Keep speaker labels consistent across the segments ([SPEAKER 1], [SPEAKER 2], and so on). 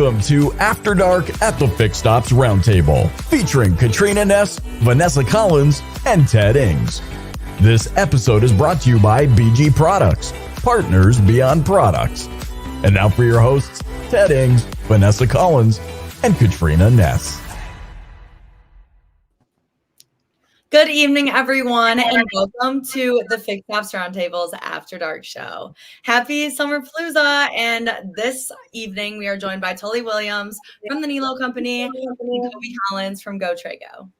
[SPEAKER 1] Welcome to After Dark at the Fixed Ops Roundtable, featuring Katrina Ness, Vanessa Collins, and Ted Ings. This episode is brought to you by BG Products, partners beyond products. And now for your hosts, Ted Ings, Vanessa Collins, and Katrina Ness.
[SPEAKER 2] Good evening, everyone, and welcome to the Fixed Ops Roundtable's After Dark show. Happy Summer Palooza, and this evening we are joined by Tully Williams from the Nilo Company and Cobi Collins from Trego.
[SPEAKER 3] All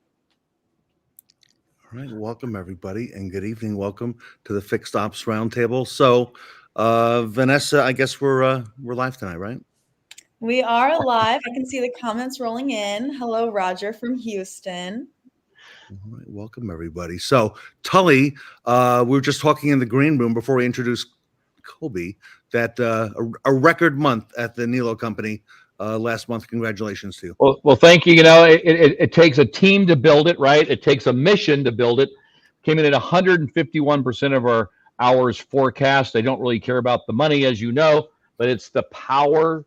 [SPEAKER 3] right, welcome everybody, and good evening. Welcome to the Fixed Ops Roundtable. So, Vanessa, I guess we're live tonight, right?
[SPEAKER 4] We are live. I can see the comments rolling in. Hello, Roger from Houston.
[SPEAKER 3] All right, welcome everybody. So, Tully, we were just talking in the green room before we introduced Cobi that a record month at the Nilo Company last month. Congratulations to you.
[SPEAKER 5] Well, thank you. You know, it takes a team to build it, right? It takes a mission to build it. Came in at 151% of our hours forecast. They don't really care about the money, as you know, but it's the power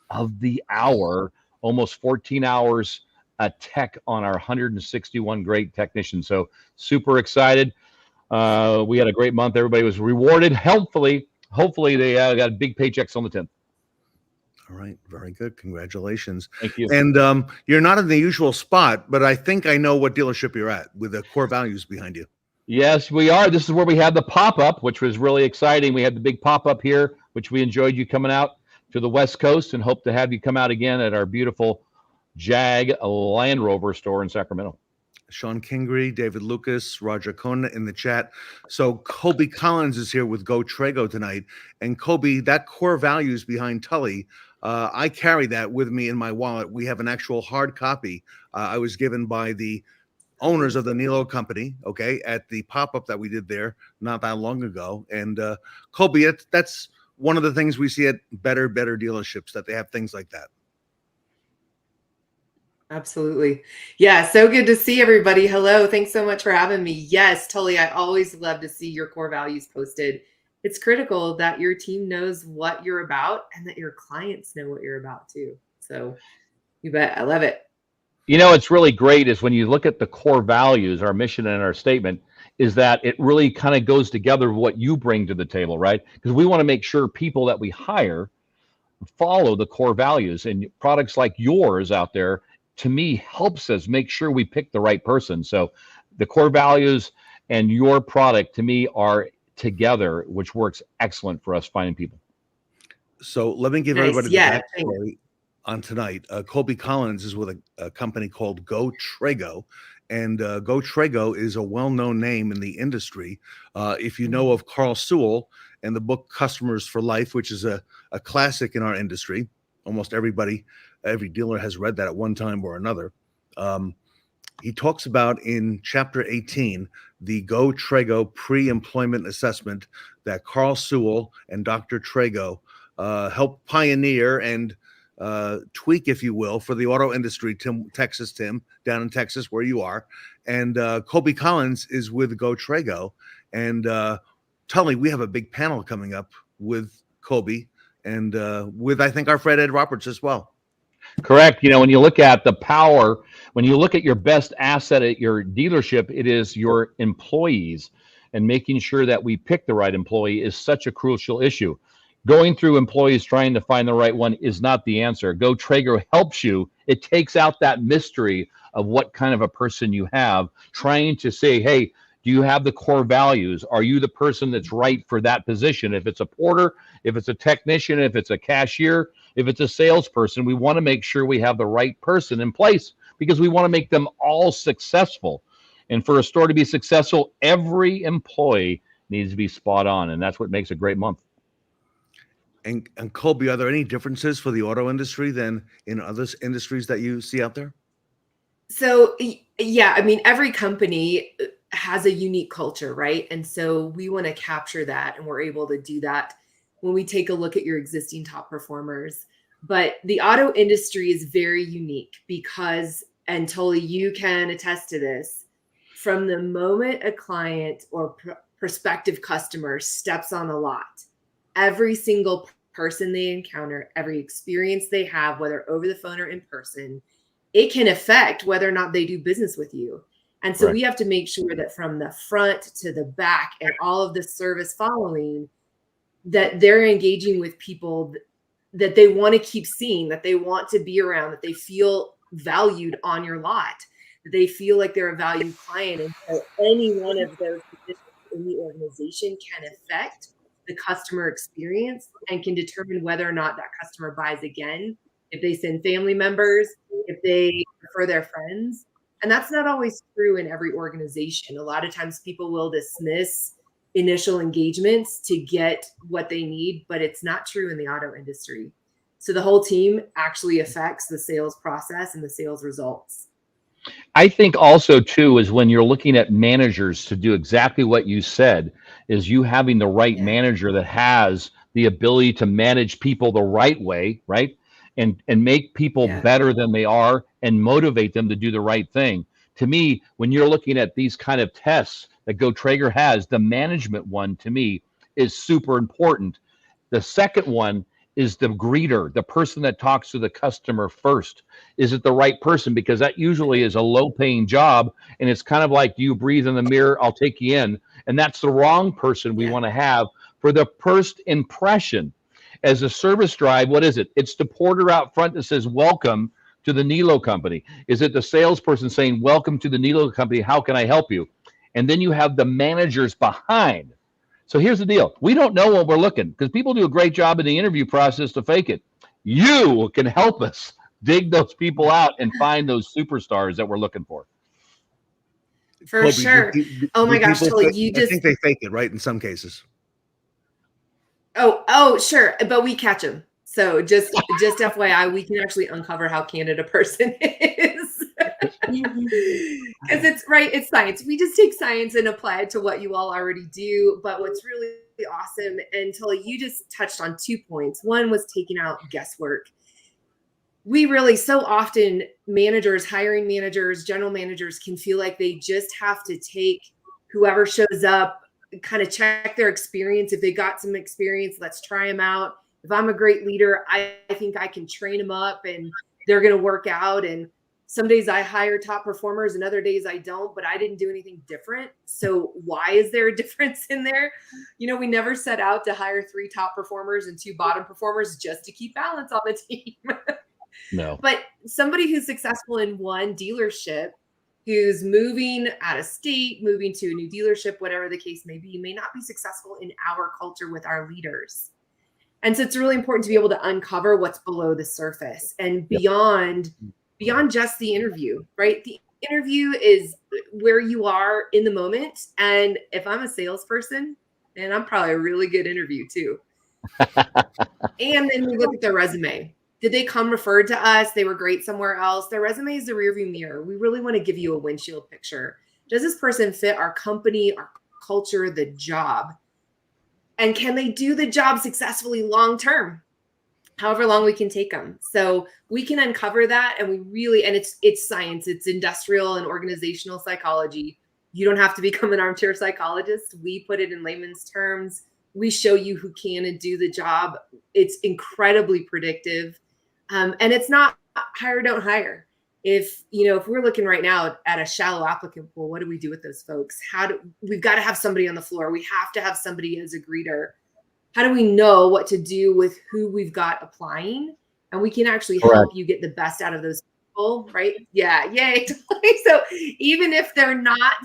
[SPEAKER 5] of the hour. Almost 14 hours a tech on our 161 great technicians. So super excited. We had a great month. Everybody was rewarded. Hopefully they got big paychecks on the 10th.
[SPEAKER 3] All right, very good. Congratulations.
[SPEAKER 5] Thank you.
[SPEAKER 3] And you're not in the usual spot, but I think I know what dealership you're at with the core values behind you.
[SPEAKER 5] Yes, we are. This is where we had the pop-up, which was really exciting. We had the big pop-up here, which we enjoyed you coming out to the West Coast, and hope to have you come out again at our beautiful Jag Land Rover store in Sacramento.
[SPEAKER 3] Sean Kingery, David Lucas, Roger Kona in the chat. So Cobi Collins is here with Trego tonight. And Cobi, that core values behind Tully, I carry that with me in my wallet. We have an actual hard copy I was given by the owners of the Nilo Company, okay, at the pop-up that we did there not that long ago. And Cobi, that's one of the things we see at better dealerships, that they have things like that.
[SPEAKER 6] Absolutely. Yeah, so good to see everybody. Hello. Thanks so much for having me. Yes, Tully, I always love to see your core values posted. It's critical that your team knows what you're about and that your clients know what you're about too. So you bet. I love it.
[SPEAKER 5] You know, it's really great is when you look at the core values, our mission and our statement, is that it really kind of goes together with what you bring to the table, right? Because we want to make sure people that we hire follow the core values, and products like yours out there, to me, helps us make sure we pick the right person. So the core values and your product, to me, are together, which works excellent for us finding people.
[SPEAKER 3] So let me give everybody the backstory on tonight. Cobi Collins is with a company called Trego, and Trego is a well-known name in the industry. If you know of Carl Sewell and the book Customers for Life, which is a classic in our industry, almost every dealer has read that at one time or another. He talks about in chapter 18, the Trego pre-employment assessment that Carl Sewell and Dr. Trego helped pioneer and tweak, if you will, for the auto industry. Tim, down in Texas, where you are. And Cobi Collins is with Trego. And Tully, we have a big panel coming up with Cobi and with, I think, our Fred Ed Roberts as well.
[SPEAKER 5] Correct. You know, when you look at the power, when you look at your best asset at your dealership, it is your employees, and making sure that we pick the right employee is such a crucial issue. Going through employees trying to find the right one is not the answer. Trego helps you. It takes out that mystery of what kind of a person you have, trying to say, hey, do you have the core values? Are you the person that's right for that position? If it's a porter, if it's a technician, if it's a cashier, if it's a salesperson, we want to make sure we have the right person in place, because we want to make them all successful. And for a store to be successful, every employee needs to be spot on. And that's what makes a great month.
[SPEAKER 3] And Cobi, are there any differences for the auto industry than in other industries that you see out there?
[SPEAKER 6] So, yeah, I mean, every company has a unique culture, right? And so we want to capture that, and we're able to do that when we take a look at your existing top performers. But the auto industry is very unique because, and Tully, you can attest to this, from the moment a client or prospective customer steps on the lot, every single person they encounter, every experience they have, whether over the phone or in person, it can affect whether or not they do business with you. And so we have to make sure that from the front to the back and all of the service following, that they're engaging with people that they want to keep seeing, that they want to be around, that they feel valued on your lot, that they feel like they're a valued client. And so any one of those positions in the organization can affect the customer experience and can determine whether or not that customer buys again, if they send family members, if they refer their friends. And that's not always true in every organization. A lot of times people will dismiss initial engagements to get what they need, but it's not true in the auto industry. So the whole team actually affects the sales process and the sales results.
[SPEAKER 5] I think also too is when you're looking at managers to do exactly what you said, is you having the right manager that has the ability to manage people the right way, right? And make people better than they are and motivate them to do the right thing. To me, when you're looking at these kind of tests that Trego has, the management one to me is super important. The second one is the greeter, the person that talks to the customer first. Is it the right person? Because that usually is a low-paying job, and it's kind of like, do you breathe in the mirror? I'll take you in. And that's the wrong person we want to have for the first impression. As a service drive, what is it? It's the porter out front that says, welcome to the Nilo company. Is it the salesperson saying, welcome to the Nilo company, how can I help you? And then you have the managers behind. So here's the deal. We don't know what we're looking, because people do a great job in the interview process to fake it. You can help us dig those people out and find those superstars that we're looking for.
[SPEAKER 6] For Cobi, sure. Oh my gosh, Tully,
[SPEAKER 3] I think they fake it, right? In some cases.
[SPEAKER 6] Oh, sure. But we catch them. So just FYI, we can actually uncover how candid a person is. Because it's science. We just take science and apply it to what you all already do. But what's really awesome, and Tully, you just touched on 2 points. One was taking out guesswork. We really, so often, managers, hiring managers, general managers can feel like they just have to take whoever shows up, kind of check their experience. If they got some experience, let's try them out. If I'm a great leader, I think I can train them up and they're going to work out. And some days I hire top performers and other days I don't, but I didn't do anything different. So why is there a difference in there? You know, we never set out to hire 3 top performers and 2 bottom performers just to keep balance on the team.
[SPEAKER 5] No.
[SPEAKER 6] But somebody who's successful in one dealership, who's moving out of state, moving to a new dealership, whatever the case may be, may not be successful in our culture with our leaders. And so it's really important to be able to uncover what's below the surface and beyond just the interview, right? The interview is where you are in the moment. And if I'm a salesperson, then I'm probably a really good interview too. And then we look at their resume. Did they come referred to us? They were great somewhere else. Their resume is the rearview mirror. We really want to give you a windshield picture. Does this person fit our company, our culture, the job? And can they do the job successfully long-term? However long we can take them. So we can uncover that. And we really, and it's science, it's industrial and organizational psychology. You don't have to become an armchair psychologist. We put it in layman's terms. We show you who can and do the job. It's incredibly predictive. And it's not hire, don't hire. If we're looking right now at a shallow applicant pool, what do we do with those folks? We've got to have somebody on the floor. We have to have somebody as a greeter. How do we know what to do with who we've got applying? And we can actually help you get the best out of those people, right? Yeah, yay. So even if they're not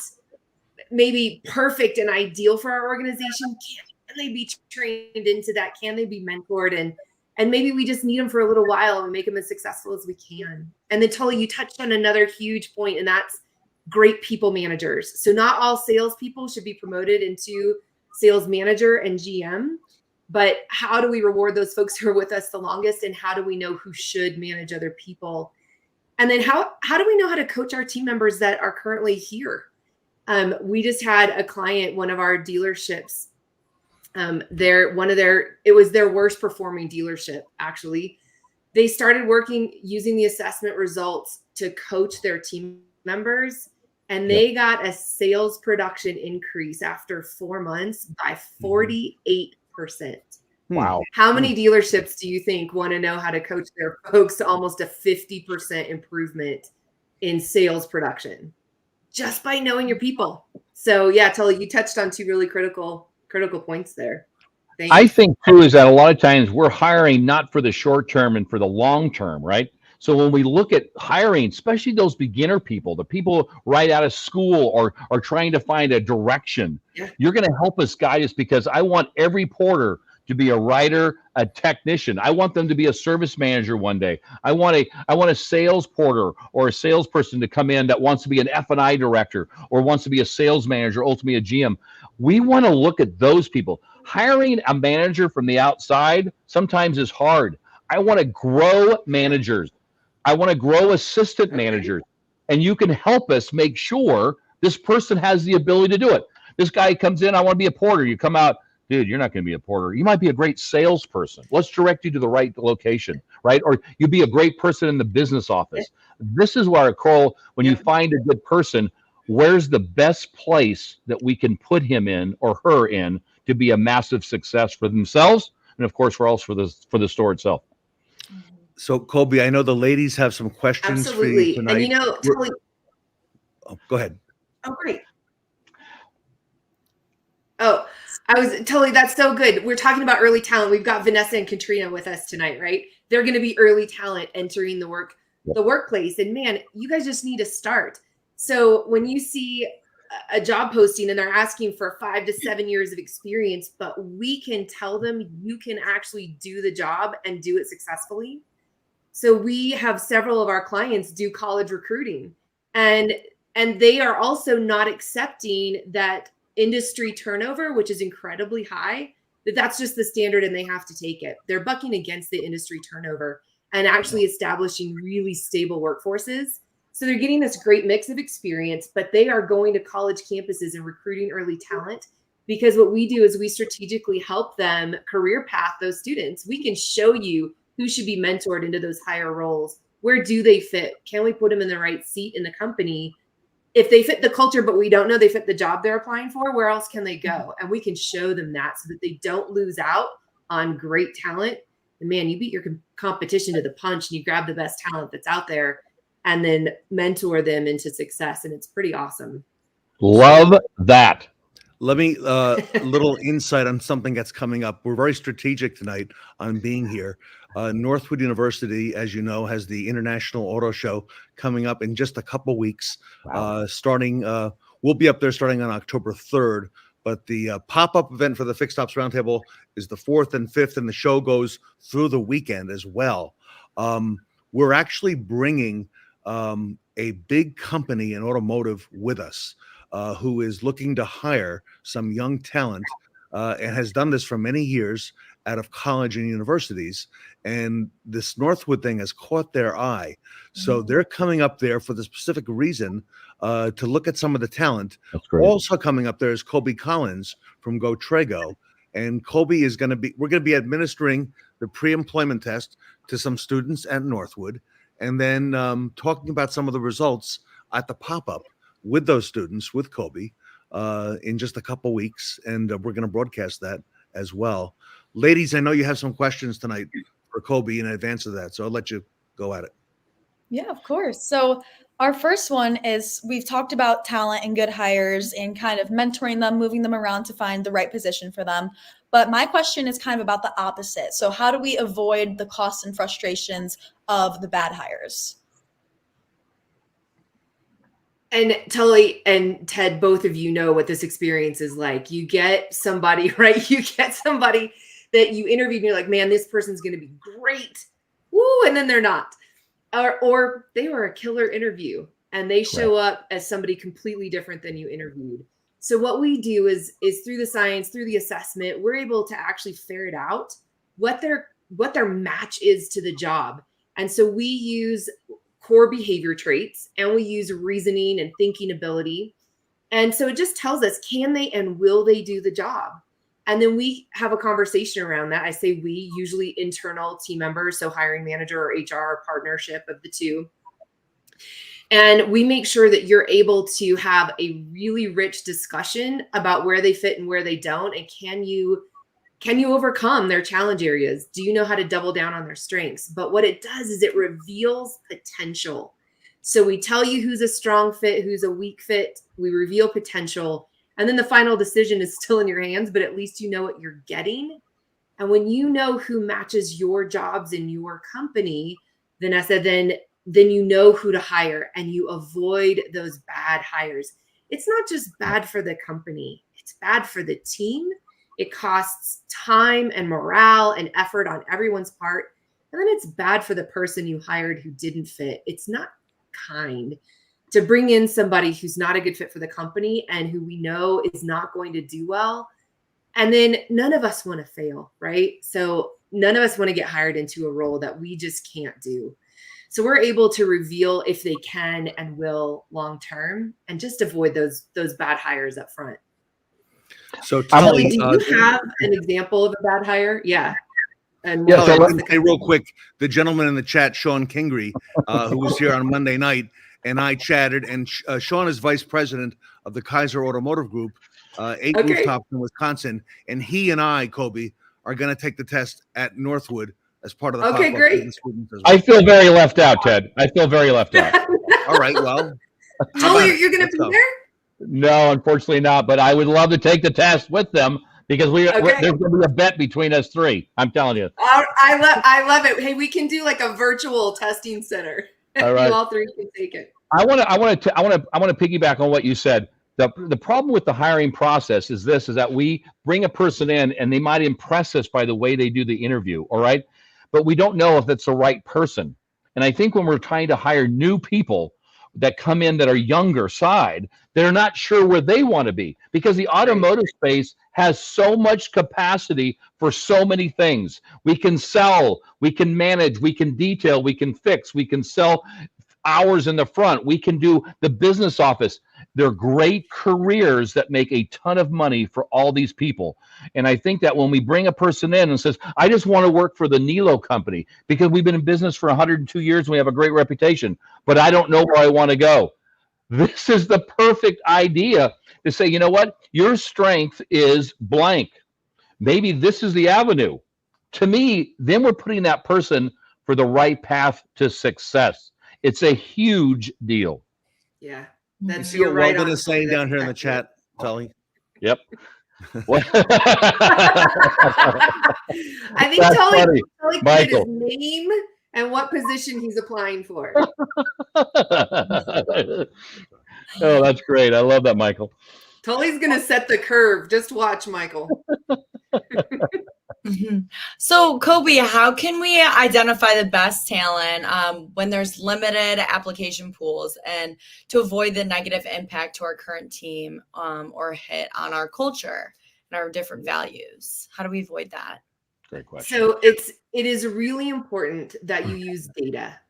[SPEAKER 6] maybe perfect and ideal for our organization, can they be trained into that? Can they be mentored? And maybe we just need them for a little while and make them as successful as we can. And then Tully, you touched on another huge point, and that's great people managers. So not all salespeople should be promoted into sales manager and GM, but how do we reward those folks who are with us the longest? And how do we know who should manage other people? And then how do we know how to coach our team members that are currently here? We just had a client, one of our dealerships, it was their worst performing dealership. Actually, they started working using the assessment results to coach their team members, and they got a sales production increase after 4 months by 48%.
[SPEAKER 5] Wow.
[SPEAKER 6] How many dealerships do you think want to know how to coach their folks to almost a 50% improvement in sales production just by knowing your people? So yeah, Tully, you touched on two really critical points there. Thanks.
[SPEAKER 5] I think too is that a lot of times we're hiring not for the short term and for the long term, right? So when we look at hiring, especially those beginner people, the people right out of school or are trying to find a direction, you're going to help us guide us, because I want every porter to be a writer, a technician. I want them to be a service manager one day. I want a sales porter or a salesperson to come in that wants to be an F&I director or wants to be a sales manager, ultimately a GM. We want to look at those people. Hiring a manager from the outside sometimes is hard. I want to grow managers. I want to grow assistant managers. And you can help us make sure this person has the ability to do it. This guy comes in, I want to be a porter. You come out, dude, you're not going to be a porter. You might be a great salesperson. Let's direct you to the right location, right? Or you'd be a great person in the business office. This is where, Cole, when you find a good person, where's the best place that we can put him in or her in to be a massive success for themselves, and of course for us, for the store itself.
[SPEAKER 3] So Cobi, I know the ladies have some questions for you tonight.
[SPEAKER 6] And you know, Tully,
[SPEAKER 3] go ahead.
[SPEAKER 6] Oh, great. Oh, Tully, that's so good. We're talking about early talent. We've got Vanessa and Katrina with us tonight, right? They're going to be early talent entering the workplace. And man, you guys just need to start. So when you see a job posting and they're asking for 5 to 7 years of experience, but we can tell them you can actually do the job and do it successfully. So we have several of our clients do college recruiting, and they are also not accepting that industry turnover, which is incredibly high, that's just the standard and they have to take it. They're bucking against the industry turnover and actually establishing really stable workforces. So they're getting this great mix of experience, but they are going to college campuses and recruiting early talent, because what we do is we strategically help them career path those students. We can show you who should be mentored into those higher roles. Where do they fit? Can we put them in the right seat in the company? If they fit the culture, but we don't know they fit the job they're applying for, where else can they go? And we can show them that so that they don't lose out on great talent. And man, you beat your competition to the punch and you grab the best talent that's out there and then mentor them into success. And it's pretty awesome.
[SPEAKER 5] Love that.
[SPEAKER 3] Let me, a little insight on something that's coming up. We're very strategic tonight on being here. Northwood University, as you know, has the International Auto Show coming up in just a couple weeks. Wow. We'll be up there starting on October 3rd. But the pop-up event for the Fixed Ops Roundtable is the 4th and 5th, and the show goes through the weekend as well. We're actually bringing a big company in automotive with us who is looking to hire some young talent and has done this for many years out of college and universities. And this Northwood thing has caught their eye. So they're coming up there for the specific reason to look at some of the talent.
[SPEAKER 5] That's great.
[SPEAKER 3] Also coming up there is Cobi Collins from Go Trego. And Cobi is we're going to be administering the pre-employment test to some students at Northwood, and then talking about some of the results at the pop-up with those students, with Cobi, in just a couple weeks. And we're going to broadcast that as well. Ladies, I know you have some questions tonight for Cobi in advance of that, so I'll let you go at it.
[SPEAKER 4] Yeah, of course. So our first one is, we've talked about talent and good hires and kind of mentoring them, moving them around to find the right position for them. But my question is kind of about the opposite. So how do we avoid the costs and frustrations of the bad hires?
[SPEAKER 6] And Tully and Ted, both of you know what this experience is like. You get somebody, right? You get somebody that you interviewed and you're like, man, this person's going to be great. Woo, and then they're not. Or they were a killer interview and they show up as somebody completely different than you interviewed. So what we do is through the science, through the assessment, we're able to actually ferret out what their match is to the job. And so we use core behavior traits and we use reasoning and thinking ability. And so it just tells us, can they and will they do the job? And then we have a conversation around that. I say we, usually internal team members, so hiring manager or HR, partnership of the two. And we make sure that you're able to have a really rich discussion about where they fit and where they don't. And can you Can you overcome their challenge areas? Do you know how to double down on their strengths? But what it does is it reveals potential. So we tell you who's a strong fit, who's a weak fit. We reveal potential. And then the final decision is still in your hands, but at least you know what you're getting. And when you know who matches your jobs in your company, Vanessa, then you know who to hire and you avoid those bad hires. It's not just bad for the company. It's bad for the team. It costs time and morale and effort on everyone's part. And then it's bad for the person you hired who didn't fit. It's not kind to bring in somebody who's not a good fit for the company and who we know is not going to do well. And then none of us want to fail, right? So none of us want to get hired into a role that we just can't do. So we're able to reveal if they can and will long-term and just avoid those bad hires up front.
[SPEAKER 3] So
[SPEAKER 6] Tully, do you have an example of a bad hire? Yeah. And
[SPEAKER 3] yeah, so let me say real quick, the gentleman in the chat, Sean Kingery, who was here on Monday night, and I chatted, and Sean is vice president of the Kaiser Automotive Group, 8 rooftops in Wisconsin, and he and I, Cobi, are going to take the test at Northwood as part of the
[SPEAKER 6] Okay, great.
[SPEAKER 3] As well.
[SPEAKER 5] I feel very left out, Ted. I feel very left out.
[SPEAKER 3] All right, well.
[SPEAKER 6] Tully, you're going to be there?
[SPEAKER 5] No, unfortunately not, but I would love to take the test with them because there's going to be a bet between us three. I'm telling you.
[SPEAKER 6] I love it. Hey, we can do like a virtual testing center.
[SPEAKER 5] All right.
[SPEAKER 6] You all three can take it.
[SPEAKER 5] I want to piggyback on what you said. The problem with the hiring process is that we bring a person in and they might impress us by the way they do the interview, all right? But we don't know if it's the right person. And I think when we're trying to hire new people that come in that are younger side, they're not sure where they want to be because the automotive space has so much capacity for so many things. We can sell, we can manage, we can detail, we can fix, we can sell hours in the front, we can do the business office. They're great careers that make a ton of money for all these people. And I think that when we bring a person in and says, I just want to work for the Nilo company because we've been in business for 102 years and we have a great reputation, but I don't know where I want to go. This is the perfect idea to say, you know what? Your strength is blank. Maybe this is the avenue. To me, then we're putting that person for the right path to success. It's a huge deal.
[SPEAKER 6] Yeah.
[SPEAKER 3] You see what Weldon is saying down here in the chat, Tully?
[SPEAKER 5] Yep.
[SPEAKER 6] I think Tully put his name and what position he's applying for.
[SPEAKER 5] Oh, that's great. I love that, Michael.
[SPEAKER 6] Tully's going to set the curve. Just watch, Michael.
[SPEAKER 2] So, Cobi, how can we identify the best talent when there's limited application pools and to avoid the negative impact to our current team or hit on our culture and our different values? How do we avoid that?
[SPEAKER 5] Great question.
[SPEAKER 6] So it is really important that you use data.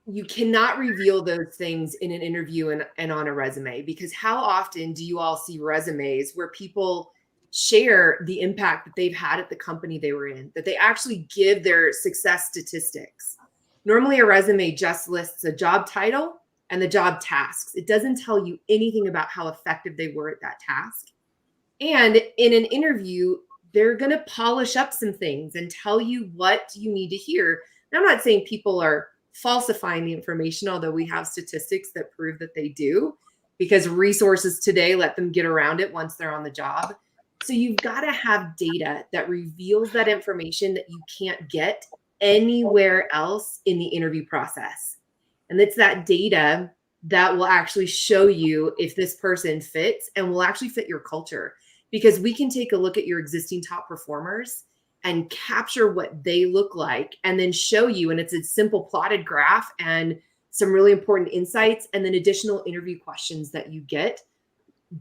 [SPEAKER 6] You cannot reveal those things in an interview and on a resume, because how often do you all see resumes where people share the impact that they've had at the company they were in, that they actually give their success statistics? Normally a resume just lists a job title and the job tasks. It doesn't tell you anything about how effective they were at that task. And in an interview, they're going to polish up some things and tell you what you need to hear. Now, I'm not saying people are falsifying the information, although we have statistics that prove that they do, because resources today let them get around it once they're on the job. So you've got to have data that reveals that information that you can't get anywhere else in the interview process. And it's that data that will actually show you if this person fits and will actually fit your culture. Because we can take a look at your existing top performers and capture what they look like and then show you. And it's a simple plotted graph and some really important insights and then additional interview questions that you get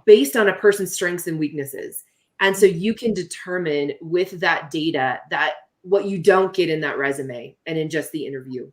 [SPEAKER 6] based on a person's strengths and weaknesses. And so you can determine with that data that what you don't get in that resume and in just the interview.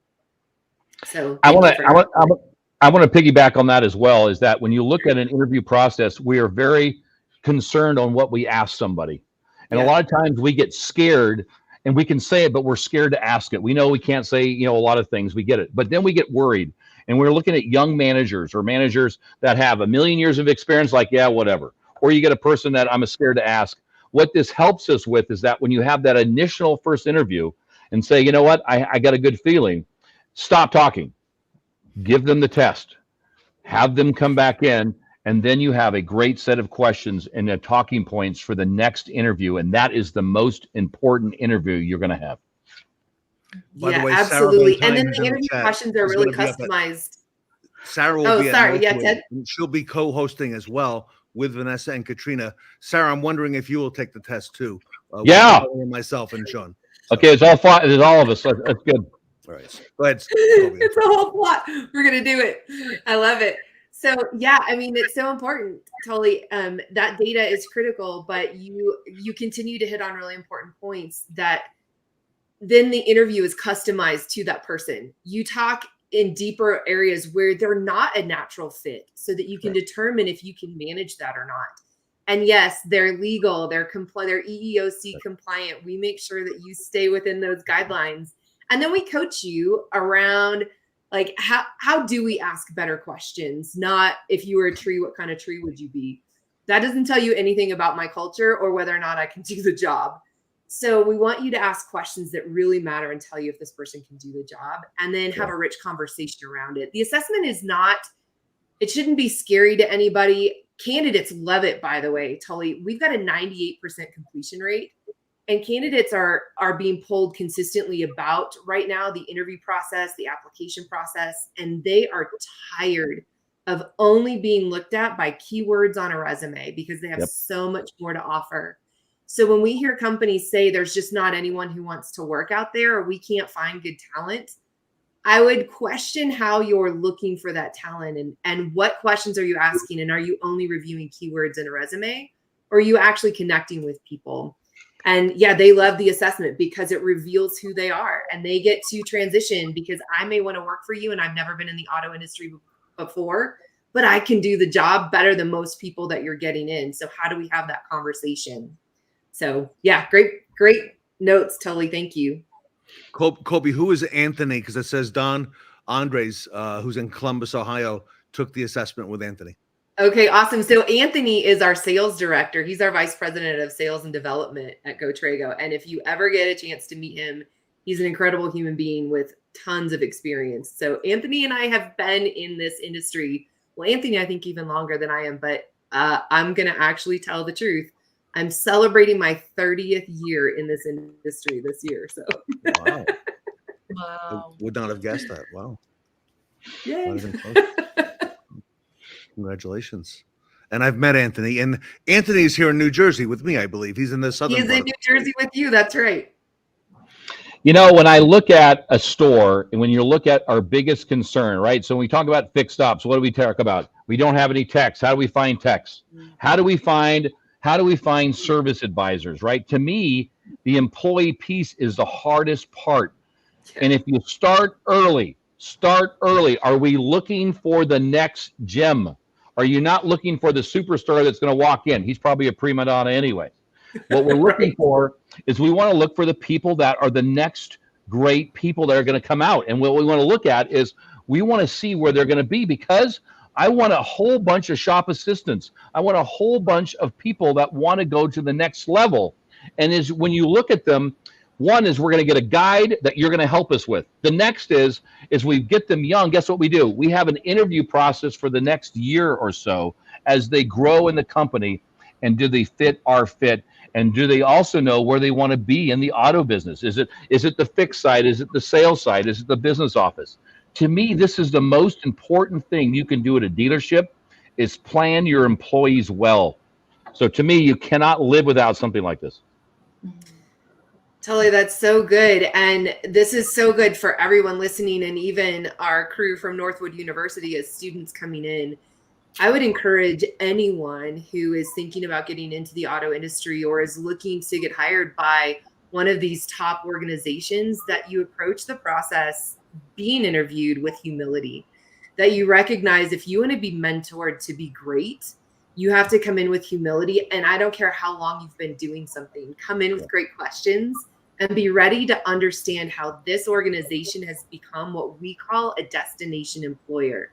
[SPEAKER 6] So
[SPEAKER 5] I want to piggyback on that as well, is that when you look at an interview process, we are very concerned on what we ask somebody. And a lot of times we get scared, and we can say it, but we're scared to ask it. We know we can't say, a lot of things, we get it, but then we get worried. And we're looking at young managers or managers that have 1 million years of experience, like, yeah, whatever. Or you get a person that I'm scared to ask. what this helps us with is that when you have that initial first interview and say, you know what, I got a good feeling, stop talking, give them the test, have them come back in, and then you have a great set of questions and the talking points for the next interview. And that is the most important interview you're going to have.
[SPEAKER 3] By the way,
[SPEAKER 6] absolutely.
[SPEAKER 3] Sarah,
[SPEAKER 6] and then the interview questions are really customized.
[SPEAKER 3] Sarah will be
[SPEAKER 6] Ted.
[SPEAKER 3] She'll be co-hosting as well with Vanessa and Katrina. Sarah, I'm wondering if you will take the test too. Myself and Sean.
[SPEAKER 5] Okay, it's all fine. It's all of us. That's good.
[SPEAKER 3] All right. Go ahead.
[SPEAKER 6] It's a whole plot. We're going to do it. I love it. So yeah, I mean, it's so important, Tully. That data is critical, but you continue to hit on really important points that then the interview is customized to that person. You talk in deeper areas where they're not a natural fit so that you can determine if you can manage that or not. And yes, they're legal, they're EEOC compliant. We make sure that you stay within those guidelines. And then we coach you around like how do we ask better questions? Not if you were a tree, what kind of tree would you be? That doesn't tell you anything about my culture or whether or not I can do the job. So we want you to ask questions that really matter and tell you if this person can do the job, and then have a rich conversation around it. The assessment it shouldn't be scary to anybody. Candidates love it, by the way, Tully. We've got a 98% completion rate, and candidates are being polled consistently about right now the interview process, the application process, and they are tired of only being looked at by keywords on a resume because they have so much more to offer. So when we hear companies say there's just not anyone who wants to work out there, or we can't find good talent, I would question how you're looking for that talent and what questions are you asking? And are you only reviewing keywords in a resume, or are you actually connecting with people? And yeah, they love the assessment because it reveals who they are, and they get to transition because I may want to work for you and I've never been in the auto industry before, but I can do the job better than most people that you're getting in. So how do we have that conversation? So yeah, great notes, Tully. Thank you.
[SPEAKER 3] Cobi, who is Anthony? Because it says Don Andres, who's in Columbus, Ohio, took the assessment with Anthony.
[SPEAKER 6] Okay, awesome. So Anthony is our sales director. He's our vice president of sales and development at Trego. And if you ever get a chance to meet him, he's an incredible human being with tons of experience. So Anthony and I have been in this industry. Well, Anthony, I think even longer than I am, but I'm going to actually tell the truth. I'm celebrating my 30th year in this industry this year. So
[SPEAKER 3] wow.
[SPEAKER 2] Wow.
[SPEAKER 3] Would not have guessed that. Wow.
[SPEAKER 6] Yay.
[SPEAKER 3] Congratulations. And I've met Anthony, and Anthony's here in New Jersey with me, I believe. He's in the southern
[SPEAKER 6] He's in New Jersey with you. That's right.
[SPEAKER 5] You know, when I look at a store and when you look at our biggest concern, right? So when we talk about fixed ops, what do we talk about? We don't have any techs. How do we find techs? How do we find service advisors, right? To me, the employee piece is the hardest part. And if you start early. Are we looking for the next gem? Are you not looking for the superstar that's going to walk in? He's probably a prima donna anyway. What we're looking for is we want to look for the people that are the next great people that are going to come out. And what we want to look at is we want to see where they're going to be, because I want a whole bunch of shop assistants. I want a whole bunch of people that want to go to the next level. And is when you look at them, one is we're going to get a guide that you're going to help us with. The next is we get them young. Guess what we do? We have an interview process for the next year or so as they grow in the company. And do they fit our fit? And do they also know where they want to be in the auto business? Is it the fixed side? Is it the sales side? Is it the business office? To me, this is the most important thing you can do at a dealership, is plan your employees well. So to me, you cannot live without something like this.
[SPEAKER 6] Tully, that's so good. And this is so good for everyone listening, and even our crew from Northwood University as students coming in. I would encourage anyone who is thinking about getting into the auto industry or is looking to get hired by one of these top organizations that you approach the process being interviewed with humility, that you recognize if you want to be mentored to be great, you have to come in with humility. And I don't care how long you've been doing something, come in with great questions and be ready to understand how this organization has become what we call a destination employer.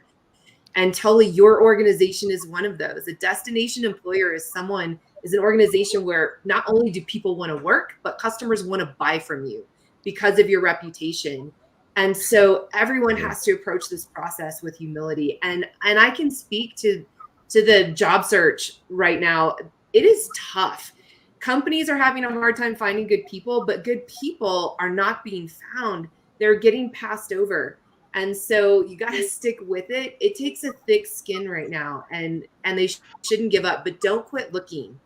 [SPEAKER 6] And Tully, your organization is one of those. A destination employer is someone is an organization where not only do people want to work, but customers want to buy from you because of your reputation. And so everyone has to approach this process with humility. And I can speak to the job search right now. It is tough. Companies are having a hard time finding good people, but good people are not being found. They're getting passed over. And so you got to stick with it. It takes a thick skin right now, and they shouldn't give up, but don't quit looking.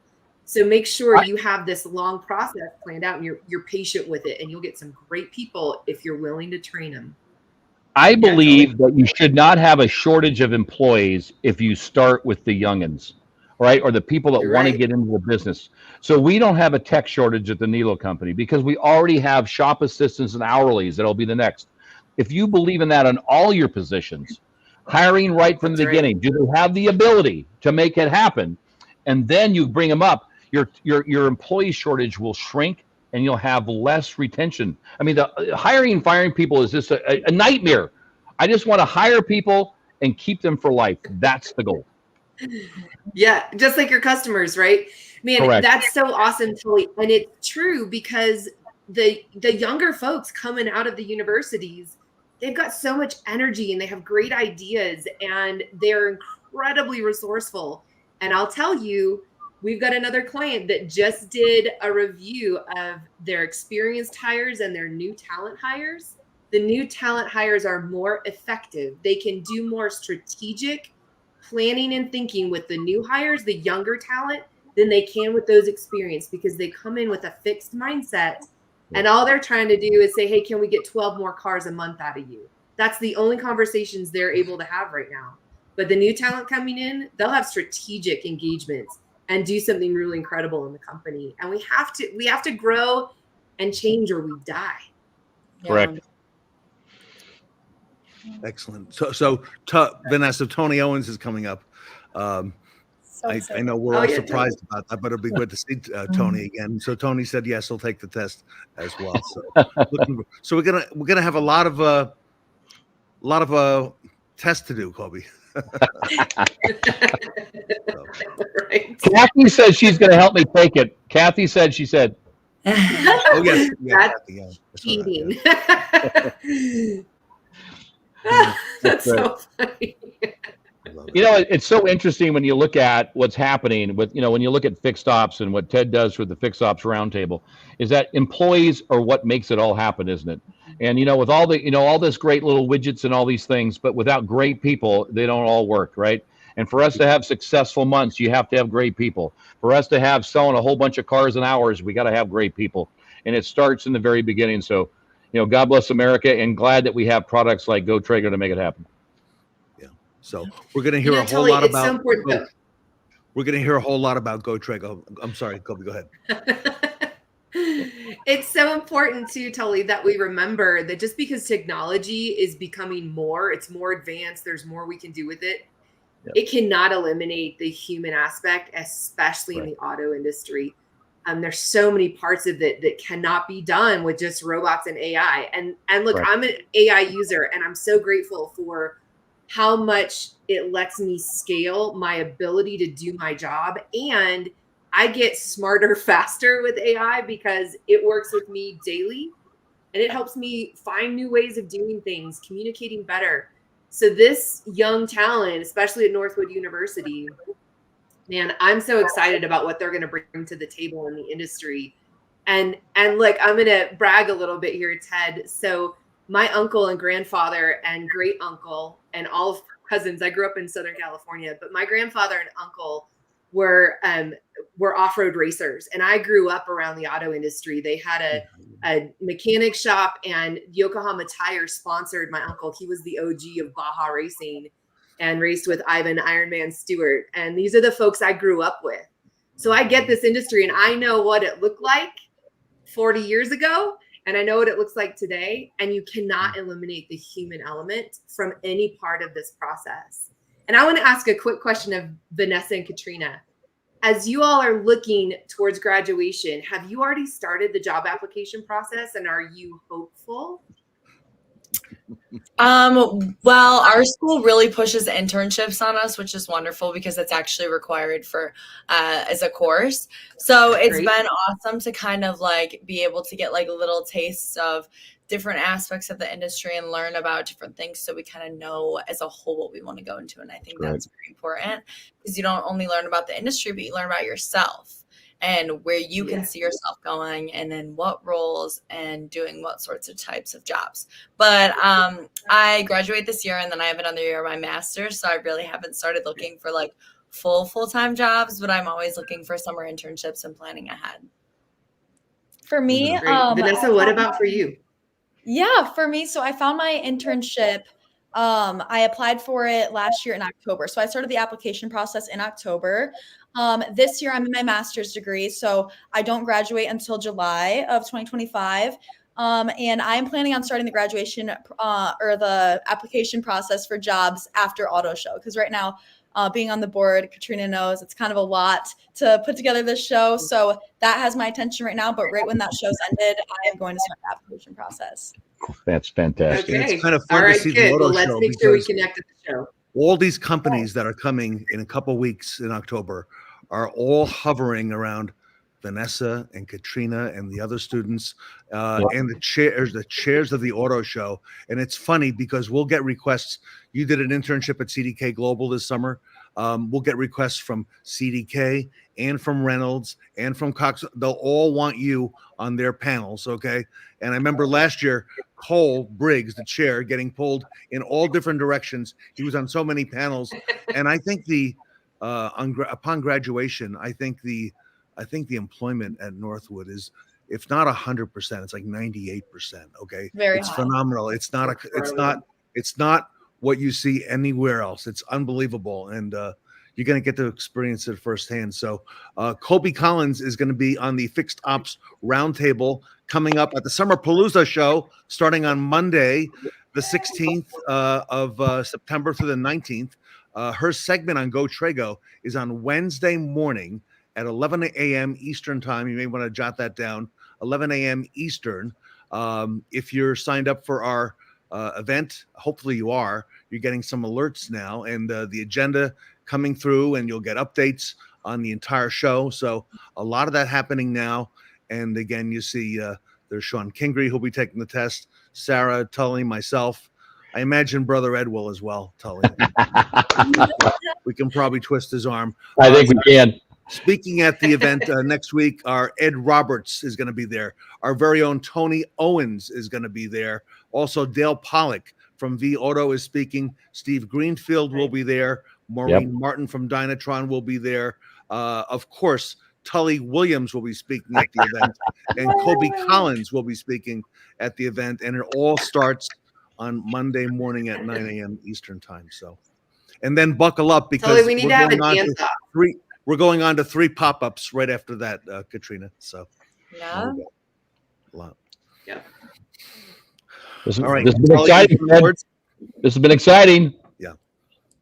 [SPEAKER 6] So make sure you have this long process planned out and you're patient with it, and you'll get some great people if you're willing to train them.
[SPEAKER 5] I believe that you should not have a shortage of employees if you start with the youngins, right? Or the people that want to get into the business. So we don't have a tech shortage at the Nilo company because we already have shop assistants and hourlies. That'll be the next. If you believe in that on all your positions, hiring right from the beginning, do they have the ability to make it happen? And then you bring them up, your employee shortage will shrink and you'll have less retention. I mean, the hiring and firing people is just a nightmare. I just want to hire people and keep them for life. That's the goal.
[SPEAKER 6] Yeah, just like your customers, right? Man,
[SPEAKER 5] Correct.
[SPEAKER 6] That's so awesome, Tully. And it's true because the younger folks coming out of the universities, they've got so much energy and they have great ideas and they're incredibly resourceful. And I'll tell you, we've got another client that just did a review of their experienced hires and their new talent hires. The new talent hires are more effective. They can do more strategic planning and thinking with the new hires, the younger talent, than they can with those experienced, because they come in with a fixed mindset and all they're trying to do is say, hey, can we get 12 more cars a month out of you? That's the only conversations they're able to have right now. But the new talent coming in, they'll have strategic engagements and do something really incredible in the company. And we have to grow and change or we die.
[SPEAKER 5] Correct.
[SPEAKER 3] Excellent. So Vanessa, Tony Owens is coming up. I know we're all surprised about that, but it'll be good to see Tony again. So Tony said yes, he'll take the test as well. So we're gonna have a lot of tests to do, Cobi.
[SPEAKER 6] Right.
[SPEAKER 5] Kathy says she's going to help me take it. Kathy said she said.
[SPEAKER 3] Oh yes,
[SPEAKER 6] That's
[SPEAKER 3] Kathy,
[SPEAKER 6] cheating.
[SPEAKER 5] Yeah.
[SPEAKER 6] That's so funny.
[SPEAKER 5] You know, it's so interesting when you look at what's happening with, when you look at fixed ops and what Ted does for the fixed ops roundtable, is that employees are what makes it all happen, isn't it? And, with all the, all this great little widgets and all these things, but without great people, they don't all work, right? And for us to have successful months, you have to have great people. For us to have selling a whole bunch of cars in hours, we got to have great people. And it starts in the very beginning. So, God bless America, and glad that we have products like Go Trego to make it happen.
[SPEAKER 3] So we're going to hear a whole lot about. We're going to hear a whole lot about Go Trego. I'm sorry, Cobi, go ahead.
[SPEAKER 6] It's so important too, Tully, that we remember that just because technology is becoming it's more advanced, there's more we can do with it. Yep. It cannot eliminate the human aspect, especially in the auto industry. There's so many parts of it that cannot be done with just robots and AI. And look, I'm an AI user, and I'm so grateful for how much it lets me scale my ability to do my job. And I get smarter faster with AI because it works with me daily and it helps me find new ways of doing things, communicating better. So this young talent, especially at Northwood University, man, I'm so excited about what they're going to bring to the table in the industry. And look, I'm going to brag a little bit here, Ted. So my uncle and grandfather and great uncle and all of cousins, I grew up in Southern California, but my grandfather and uncle were off-road racers. And I grew up around the auto industry. They had a mechanic shop, and Yokohama Tire sponsored my uncle. He was the OG of Baja Racing and raced with Ivan Ironman Stewart. And these are the folks I grew up with. So I get this industry and I know what it looked like 40 years ago. And I know what it looks like today. And you cannot eliminate the human element from any part of this process. And I want to ask a quick question of Vanessa and Katrina. As you all are looking towards graduation, have you already started the job application process, and are you hopeful?
[SPEAKER 2] Well, our school really pushes internships on us, which is wonderful because it's actually required for as a course. So it's
[SPEAKER 6] Great.
[SPEAKER 2] been awesome to kind of like be able to get like little tastes of different aspects of the industry and learn about different things so we kind of know as a whole what we want to go into. And I think that's very important because you don't only learn about the industry, but you learn about yourself and where you can see yourself going and in what roles and doing what sorts of types of jobs. But I graduate this year and then I have another year of my master's. So I really haven't started looking for like full-time jobs, but I'm always looking for summer internships and planning ahead.
[SPEAKER 4] For me,
[SPEAKER 6] Vanessa, what about for you?
[SPEAKER 4] Yeah, for me, so I found my internship. I applied for it last year in October. So I started the application process in October. This year I'm in my master's degree, so I don't graduate until July of 2025. And I'm planning on starting the graduation or the application process for jobs after auto show. Because right now, being on the board, Katrina knows it's kind of a lot to put together this show. So that has my attention right now. But right when that show's ended, I am going to start the application process.
[SPEAKER 5] That's fantastic.
[SPEAKER 6] Okay.
[SPEAKER 3] And it's kind of fun to see
[SPEAKER 6] good.
[SPEAKER 3] the auto
[SPEAKER 6] Well, let's
[SPEAKER 3] show
[SPEAKER 6] make sure we
[SPEAKER 3] because
[SPEAKER 6] connect at the show.
[SPEAKER 3] all these companies that are coming in a couple weeks in October are all hovering around Vanessa and Katrina and the other students and the chairs of the auto show. And it's funny because we'll get requests. You did an internship at CDK Global this summer. We'll get requests from CDK and from Reynolds and from Cox. They'll all want you on their panels, okay? And I remember last year, Cole Briggs, the chair, getting pulled in all different directions. He was on so many panels. And I think upon graduation, I think the employment at Northwood is, if not 100%, it's like 98%. Okay, it's
[SPEAKER 4] high.
[SPEAKER 3] phenomenal. It's not what you see anywhere else. It's unbelievable, and you're going to get to experience it firsthand. So, Cobi Collins is going to be on the Fixed Ops Roundtable coming up at the Summer Palooza show, starting on Monday, the 16th of September through the 19th. Her segment on Go Trego is on Wednesday morning at 11 a.m. Eastern time. You may want to jot that down, 11 a.m. Eastern. If you're signed up for our event, hopefully you are, you're getting some alerts now and the agenda coming through, and you'll get updates on the entire show. So a lot of that happening now. And again, you see there's Sean Kingry who'll be taking the test, Sarah, Tully, myself. I imagine Brother Ed will as well, Tully. We can probably twist his arm.
[SPEAKER 5] I think we can.
[SPEAKER 3] Speaking at the event next week, our Ed Roberts is going to be there. Our very own Tony Owens is going to be there. Also, Dale Pollock from V Auto is speaking. Steve Greenfield will be there. Maureen Martin from Dynatron will be there. Of course, Tully Williams will be speaking at the event. And Cobi Collins will be speaking at the event. And it all starts on Monday morning at 9 a.m. Eastern time. So, and then buckle up because
[SPEAKER 6] Tully, we need to have a dance off.
[SPEAKER 3] We're going on to 3 pop-ups right after that, Katrina. So,
[SPEAKER 2] yeah.
[SPEAKER 3] A lot.
[SPEAKER 6] Yeah.
[SPEAKER 3] All right.
[SPEAKER 5] This has been exciting. This has been exciting.
[SPEAKER 3] Yeah.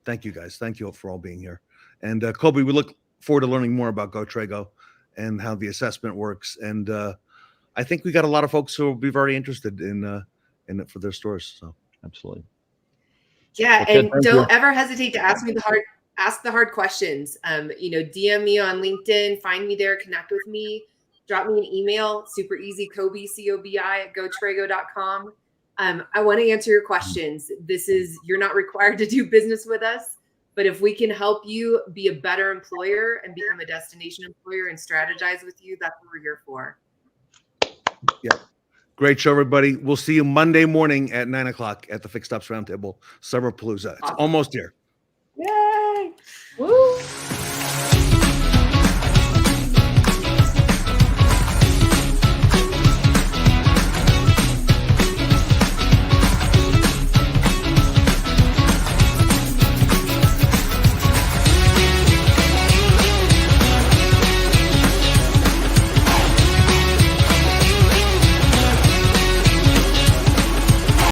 [SPEAKER 3] Thank you, guys. Thank you for all being here. And Cobi, we look forward to learning more about Go Trego and how the assessment works. And I think we got a lot of folks who will be very interested in it for their stores. So
[SPEAKER 5] absolutely.
[SPEAKER 6] Yeah, and don't ever hesitate to ask the hard questions. DM me on LinkedIn, find me there, connect with me, drop me an email, super easy, Cobi, COBI at gotrego.com. I want to answer your questions. You're not required to do business with us, but if we can help you be a better employer and become a destination employer and strategize with you, that's what we're here for.
[SPEAKER 3] Yeah. Great show, everybody. We'll see you Monday morning at 9 o'clock at the Fixed Ops Roundtable, Summer Palooza. It's almost here.
[SPEAKER 6] Yay!
[SPEAKER 4] Woo!